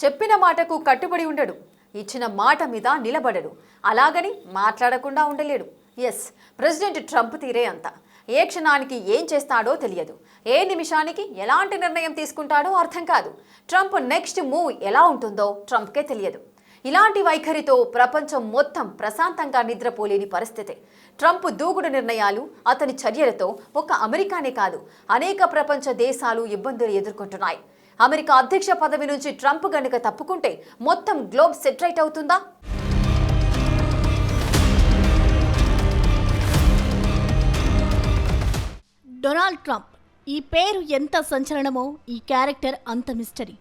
చెప్పిన మాటకు కట్టుబడి ఉండడు, ఇచ్చిన మాట మీద నిలబడడు, అలాగని మాట్లాడకుండా ఉండలేడు. ఎస్, ప్రెసిడెంట్ ట్రంప్ తీరే అంత. ఏ క్షణానికి ఏం చేస్తాడో తెలియదు, ఏ నిమిషానికి ఎలాంటి నిర్ణయం తీసుకుంటాడో అర్థం కాదు. ట్రంప్ నెక్స్ట్ మూవ్ ఎలా ఉంటుందో ట్రంప్కే తెలియదు. ఇలాంటి వైఖరితో ప్రపంచం మొత్తం ప్రశాంతంగా నిద్రపోలేని పరిస్థితి. ట్రంప్ దూకుడు నిర్ణయాలు, అతని చర్యలతో ఒక్క అమెరికానే కాదు, అనేక ప్రపంచ దేశాలు ఇబ్బందులు ఎదుర్కొంటున్నాయి. అమెరికా అధ్యక్ష పదవి నుంచి ట్రంప్ గనుక తప్పుకుంటే మొత్తం గ్లోబ్ సెటరైట్ అవుతుందా? డొనాల్డ్ ట్రంప్ ఈ పేరు ఎంత సంచలనమో ఈ క్యారెక్టర్ అంత మిస్టరీ.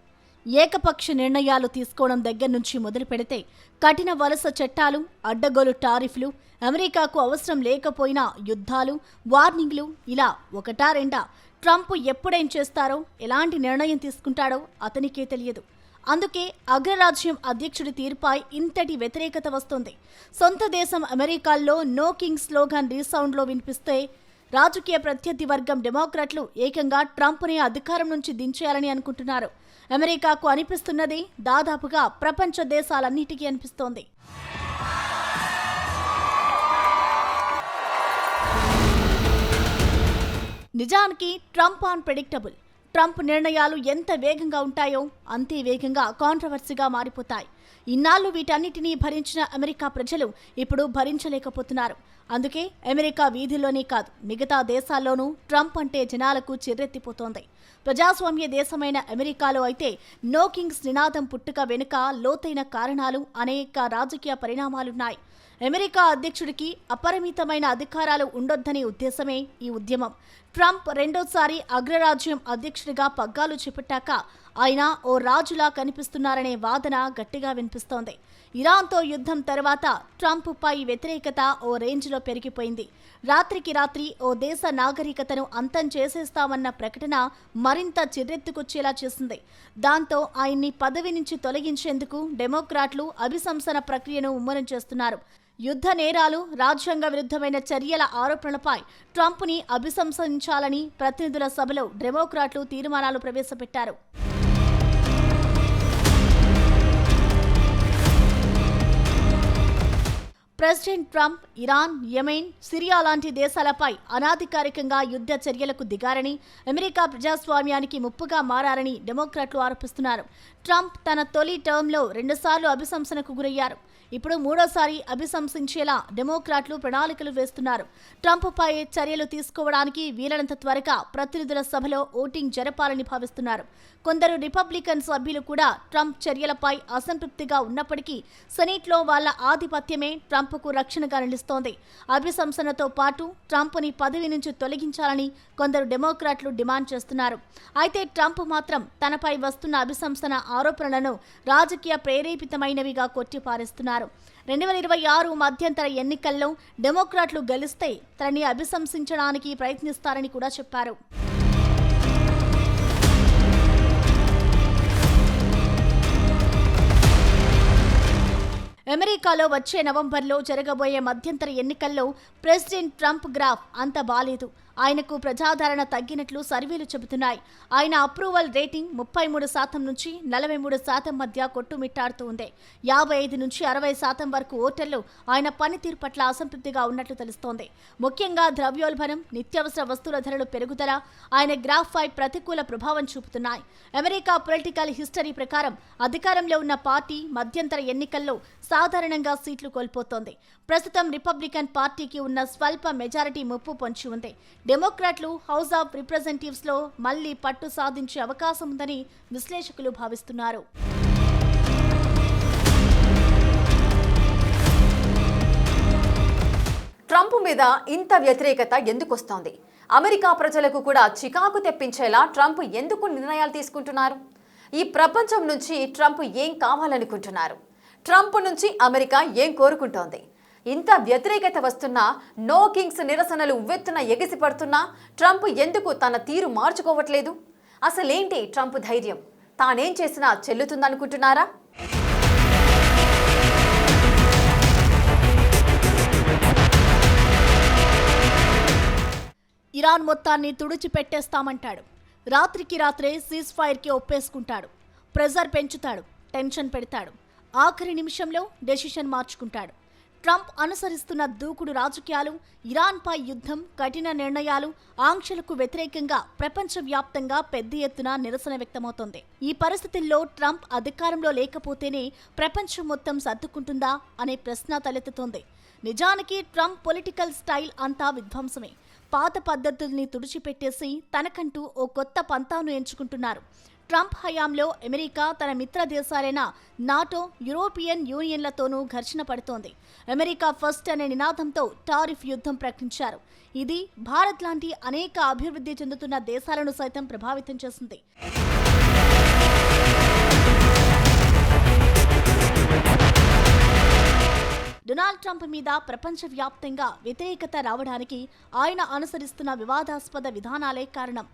ఏకపక్ష నిర్ణయాలు తీసుకోవడం దగ్గర నుంచి మొదలు పెడితే కఠిన వలస చట్టాలు, అడ్డగోలు టారిఫ్లు, అమెరికాకు అవసరం లేకపోయినా యుద్ధాలు, వార్నింగ్లు, ఇలా ఒకటా రెండా ట్రంప్ ఎప్పుడేం చేస్తారో, ఎలాంటి నిర్ణయం తీసుకుంటాడో అతనికే తెలియదు. అందుకే అగ్రరాజ్యం అధ్యక్షుడి తీరుపై ఇంతటి వ్యతిరేకత వస్తోంది. సొంత దేశం అమెరికాల్లో నో కింగ్ స్లోగన్ రీసౌండ్లో వినిపిస్తే రాజకీయ ప్రత్యర్థి వర్గం డెమోక్రాట్లు ఏకంగా ట్రంప్ని అధికారం నుంచి దించేయాలని అనుకుంటున్నారు. అమెరికాకు అనిపిస్తున్నది దాదాపుగా ప్రపంచ దేశాలన్నిటికీ అనిపిస్తోంది. నిజానికి ట్రంప్ అన్ప్రెడిక్టబుల్. ట్రంప్ నిర్ణయాలు ఎంత వేగంగా ఉంటాయో అంతే వేగంగా కాంట్రవర్సీగా మారిపోతాయి. ఇన్నాళ్లు వీటన్నిటినీ భరించిన అమెరికా ప్రజలు ఇప్పుడు భరించలేకపోతున్నారు. అందుకే అమెరికా వీధుల్లోనే కాదు, మిగతా దేశాల్లోనూ ట్రంప్ అంటే జనాలకు చిర్రెత్తిపోతోంది. ప్రజాస్వామ్య దేశమైన అమెరికాలో అయితే నో కింగ్స్ నినాదం పుట్టుక వెనుక లోతైన కారణాలు, అనేక రాజకీయ పరిణామాలున్నాయి. అమెరికా అధ్యక్షుడికి అపరిమితమైన అధికారాలు ఉండొద్దనే ఉద్దేశమే ఈ ఉద్యమం. ట్రంప్ రెండోసారి అగ్రరాజ్యం అధ్యక్షుడిగా పగ్గాలు చేపట్టాక ఆయన ఓ రాజులా కనిపిస్తున్నారనే వాదన గట్టిగా వినిపిస్తోంది. ఇరాన్తో యుద్ధం తర్వాత ట్రంప్ పై వ్యతిరేకత ఓ రేంజ్లో పెరిగిపోయింది. రాత్రికి రాత్రి ఓ దేశ నాగరికతను అంతం చేసేస్తామన్న ప్రకటన మరింత చిర్రెత్తుకొచ్చేలా చేసింది. దాంతో ఆయన్ని పదవి నుంచి తొలగించేందుకు డెమోక్రాట్లు అభిశంసన ప్రక్రియను ముమ్మరం చేస్తున్నారు. యుద్ధ నేరాలు, రాజ్యాంగ విరుద్ధమైన చర్యల ఆరోపణలపై ట్రంప్ని అభిశంసించాలని ప్రతినిధుల సభలో డెమోక్రాట్లు తీర్మానాలు ప్రవేశపెట్టారు. President Trump Iran, Yemen, Syria లాంటి దేశాలపై అనాధికారికంగా యుద్ధ చర్యలకు దిగారని, అమెరికా ప్రజాస్వామ్యానికి ముప్పుగా మారారని డెమోక్రాట్లు ఆరోపిస్తున్నారు. ట్రంప్ తన తొలి టర్మ్లో 2 సార్లు అభిశంసనకు గురయ్యారు. ఇప్పుడు 3వసారి అభిశంసించేలా డెమోక్రాట్లు ప్రణాళికలు వేస్తున్నారు. ట్రంప్పై చర్యలు తీసుకోవడానికి వీలైనంత త్వరగా ప్రతినిధుల సభలో ఓటింగ్ జరపాలని భావిస్తున్నారు. కొందరు రిపబ్లికన్ సభ్యులు కూడా ట్రంప్ చర్యలపై అసంతృప్తిగా ఉన్నప్పటికీ సెనేట్లో వాళ్ల ఆధిపత్యమే ట్రంప్కు రక్షణగా నిలుస్తోంది. అభిశంసనతో పాటు ట్రంప్ని పదవి నుంచి తొలగించాలని కొందరు డెమోక్రాట్లు డిమాండ్ చేస్తున్నారు. అయితే ట్రంప్ మాత్రం తనపై వస్తున్న అభిశంసన ఆరోపణలను రాజకీయ ప్రేరేపితమైనవిగా కొట్టిపారేస్తున్నారు. 2026 మధ్యంతర ఎన్నికల్లో డెమోక్రాట్లు గెలిస్తే తనని అభిశంసించడానికి ప్రయత్నిస్తారని కూడా చెప్పారు. అమెరికాలో వచ్చే నవంబర్లో జరగబోయే మధ్యంతర ఎన్నికల్లో ప్రెసిడెంట్ ట్రంప్ గ్రాఫ్ అంత బాలేదు. ఆయనకు ప్రజాదరణ తగ్గినట్లు సర్వేలు చెబుతున్నాయి. ఆయన అప్రూవల్ రేటింగ్ 33% నుంచి 43% మధ్య కొట్టుమిట్టాడుతూ ఉంది. 55 నుంచి 60% వరకు ఓటర్లు ఆయన పనితీరు పట్ల అసంతృప్తిగా ఉన్నట్లు తెలుస్తోంది. ముఖ్యంగా ద్రవ్యోల్బణం, నిత్యావసర వస్తువుల ధరలు పెరుగుదల ఆయన గ్రాఫ్పై ప్రతికూల ప్రభావం చూపుతున్నాయి. అమెరికా పొలిటికల్ హిస్టరీ ప్రకారం అధికారంలో ఉన్న పార్టీ మధ్యంతర ఎన్నికల్లో సాధారణంగా సీట్లు కోల్పోతోంది. ప్రస్తుతం రిపబ్లికన్ పార్టీకి ఉన్న స్వల్ప మెజారిటీ ముప్పు పొంచి ఉంది. డెమోక్రాట్లు హౌస్ ఆఫ్ రిప్రజెంటేటివ్స్ లో మళ్లీ పట్టు సాధించే అవకాశం ఉందని విశ్లేషకులు భావిస్తున్నారు. ట్రంప్ మీద ఇంత వ్యతిరేకత ఎందుకు వస్తోంది? అమెరికా ప్రజలకు కూడా చికాకు తెప్పించేలా ట్రంప్ ఎందుకు నిర్ణయాలు తీసుకుంటున్నారు? ఈ ప్రపంచం నుంచి ట్రంప్ ఏం కావాలనుకుంటున్నారు? ట్రంప్ నుంచి అమెరికా ఏం కోరుకుంటోంది? ఇంత వ్యతిరేకత వస్తున్నా, నో కింగ్స్ నిరసనలు ఉవ్వెత్తున ఎగిసిపడుతున్నా ట్రంప్ ఎందుకు తన తీరు మార్చుకోవట్లేదు? అసలేంటి ట్రంప్ ధైర్యం? తానేం చేసినా చెల్లుతుందనుకుంటున్నారా? ఇరాన్ మొత్తాన్ని తుడిచిపెట్టేస్తామంటాడు. రాత్రికి రాత్రే సీజ్ ఫైర్కి ఒప్పేసుకుంటాడు. ప్రెజర్ పెంచుతాడు. టెన్షన్ పెడతాడు, ఆఖరి నిమిషంలో డెసిషన్ మార్చుకుంటాడు. ట్రంప్ అనుసరిస్తున్న దూకుడు రాజకీయాలు, ఇరాన్పై యుద్ధం, కఠిన నిర్ణయాలు, ఆంక్షలకు వ్యతిరేకంగా ప్రపంచవ్యాప్తంగా పెద్ద ఎత్తున నిరసన వ్యక్తమవుతోంది. ఈ పరిస్థితుల్లో ట్రంప్ అధికారంలో లేకపోతేనే ప్రపంచం మొత్తం సర్దుకుంటుందా అనే ప్రశ్న తలెత్తుతోంది. నిజానికి ట్రంప్ పొలిటికల్ స్టైల్ అంతా విధ్వంసమే. పాత పద్ధతుల్ని తుడిచిపెట్టేసి తనకంటూ ఓ కొత్త పంతాను ఎంచుకుంటున్నారు. ట్రంప్ హయాంలో అమెరికా తన మిత్ర దేశాలైన నాటో, యూరోపియన్ యూనియన్లతోనూ ఘర్షణ పడుతోంది. అమెరికా ఫస్ట్ అనే నినాదంతో టారిఫ్ యుద్ధం ప్రకటించారు. ఇది భారత్ లాంటి అనేక అభివృద్ధి చెందుతున్న దేశాలను సైతం ప్రభావితం చేసింది. డొనాల్డ్ ట్రంప్ మీద ప్రపంచవ్యాప్తంగా వ్యతిరేకత రావడానికి ఆయన అనుసరిస్తున్న వివాదాస్పద విధానాలే కారణం.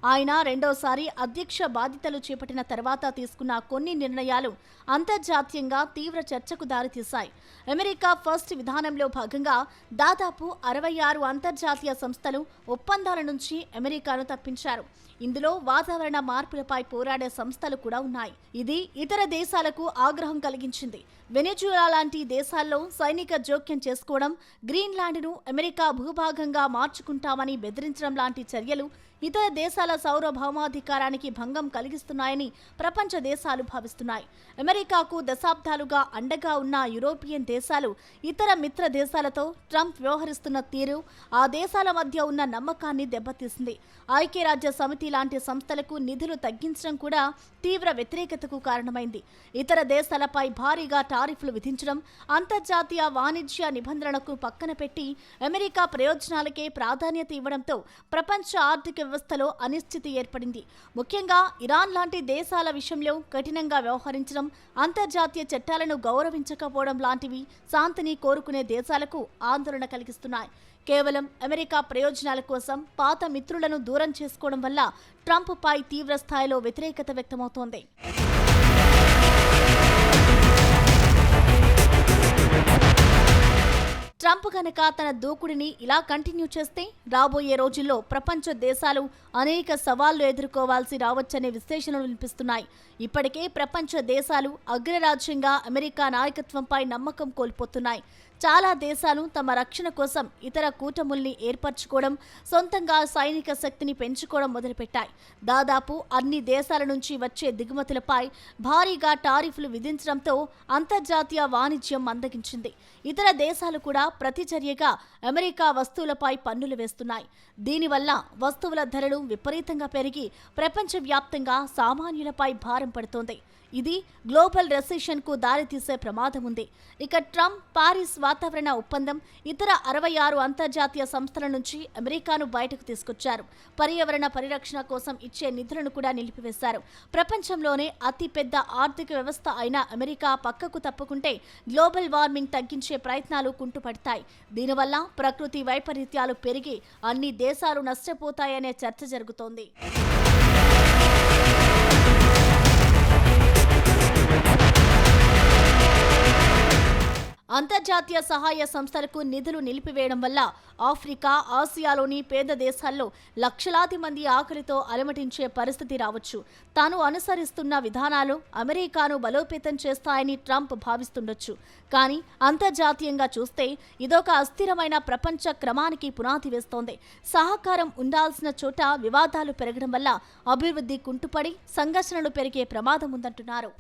ఆయన రెండోసారి అధ్యక్ష బాధ్యతలు చేపట్టిన తర్వాత తీసుకున్న కొన్ని నిర్ణయాలు అంతర్జాతీయంగా తీవ్ర చర్చకు దారితీశాయి. అమెరికా ఫస్ట్ విధానంలో భాగంగా దాదాపు 66 అంతర్జాతీయ సంస్థలు ఒప్పందాల నుంచి అమెరికాను తప్పించారు. ఇందులో వాతావరణ మార్పులపై పోరాడే సంస్థలు కూడా ఉన్నాయి. ఇది ఇతర దేశాలకు ఆగ్రహం కలిగించింది. వెనిజులా లాంటి దేశాల్లో సైనిక జోక్యం చేసుకోవడం, గ్రీన్లాండ్ను అమెరికా భూభాగంగా మార్చుకుంటామని బెదిరించడం లాంటి చర్యలు ఇతర దేశాల సార్వభౌమాధికారానికి భంగం కలిగిస్తున్నాయని ప్రపంచ దేశాలు భావిస్తున్నాయి. అమెరికాకు దశాబ్దాలుగా అండగా ఉన్న యూరోపియన్ దేశాలు, ఇతర మిత్ర దేశాలతో ట్రంప్ వ్యవహరిస్తున్న తీరు ఆ దేశాల మధ్య ఉన్న నమ్మకాన్ని దెబ్బతీసింది. ఐక్యరాజ్య సమితి లాంటి సంస్థలకు నిధులు తగ్గించడం కూడా తీవ్ర వ్యతిరేకతకు కారణమైంది. ఇతర దేశాలపై భారీగా టారిఫ్లు విధించడం, అంతర్జాతీయ వాణిజ్య నిబంధనలకు పక్కన పెట్టి అమెరికా ప్రయోజనాలకే ప్రాధాన్యత ఇవ్వడంతో ప్రపంచ ఆర్థిక వ్యవస్థలో అనిశ్చితి ఏర్పడింది. ముఖ్యంగా ఇరాన్ లాంటి దేశాల విషయంలో కఠినంగా వ్యవహరించడం, అంతర్జాతీయ చట్టాలను గౌరవించకపోవడం లాంటివి శాంతిని కోరుకునే దేశాలకు ఆందోళన కలిగిస్తున్నాయి. కేవలం అమెరికా ప్రయోజనాల కోసం పాత మిత్రులను దూరం చేసుకోవడం వల్ల ట్రంప్ పై తీవ్ర స్థాయిలో వ్యతిరేకత వ్యక్తమవుతోంది. ట్రంప్ గనక తన దూకుడిని ఇలా కంటిన్యూ చేస్తే రాబోయే రోజుల్లో ప్రపంచ దేశాలు అనేక సవాళ్లు ఎదుర్కోవాల్సి రావచ్చనే విశ్లేషణలు వినిపిస్తున్నాయి. ఇప్పటికే ప్రపంచ దేశాలు అగ్రరాజ్యంగా అమెరికా నాయకత్వంపై నమ్మకం కోల్పోతున్నాయి. చాలా దేశాలు తమ రక్షణ కోసం ఇతర కూటముల్ని ఏర్పరచుకోవడం, సొంతంగా సైనిక శక్తిని పెంచుకోవడం మొదలుపెట్టాయి. దాదాపు అన్ని దేశాల నుంచి వచ్చే దిగుమతులపై భారీగా టారిఫ్లు విధించడంతో అంతర్జాతీయ వాణిజ్యం మందగించింది. ఇతర దేశాలు కూడా ప్రతిచర్యగా అమెరికా వస్తువులపై పన్నులు వేస్తున్నాయి. దీనివల్ల వస్తువుల ధరలు విపరీతంగా పెరిగి ప్రపంచవ్యాప్తంగా సామాన్యులపై భారం పడుతోంది. ఇది గ్లోబల్ రెసెషన్ కు దారితీసే ప్రమాదం ఉంది. ఇక ట్రంప్ పారిస్ వాతావరణ ఒప్పందం, ఇతర 66 అంతర్జాతీయ సంస్థల నుంచి అమెరికాను బయటకు తీసుకొచ్చారు. పర్యావరణ పరిరక్షణ కోసం ఇచ్చే నిధులను కూడా నిలిపివేశారు. ప్రపంచంలోనే అతిపెద్ద ఆర్థిక వ్యవస్థ అయిన అమెరికా పక్కకు తప్పుకుంటే గ్లోబల్ వార్మింగ్ తగ్గించే ప్రయత్నాలు కుంటుపడతాయి. దీనివల్ల ప్రకృతి వైపరీత్యాలు పెరిగి అన్ని దేశాలు నష్టపోతాయనే చర్చ జరుగుతోంది. అంతర్జాతీయ సహాయ సంస్థలకు నిధులు నిలిపివేయడం వల్ల ఆఫ్రికా, ఆసియాలోని పేద దేశాల్లో లక్షలాది మంది ఆకలితో అలమటించే పరిస్థితి రావచ్చు. తాను అనుసరిస్తున్న విధానాలు అమెరికాను బలోపేతం చేస్తాయని ట్రంప్ భావిస్తుండొచ్చు. కానీ అంతర్జాతీయంగా చూస్తే ఇదొక అస్థిరమైన ప్రపంచ క్రమానికి పునాది వేస్తోంది. సహకారం ఉండాల్సిన చోట వివాదాలు పెరగడం వల్ల అభివృద్ధి కుంటుపడి సంఘర్షణలు పెరిగే ప్రమాదం ఉందంటున్నారు.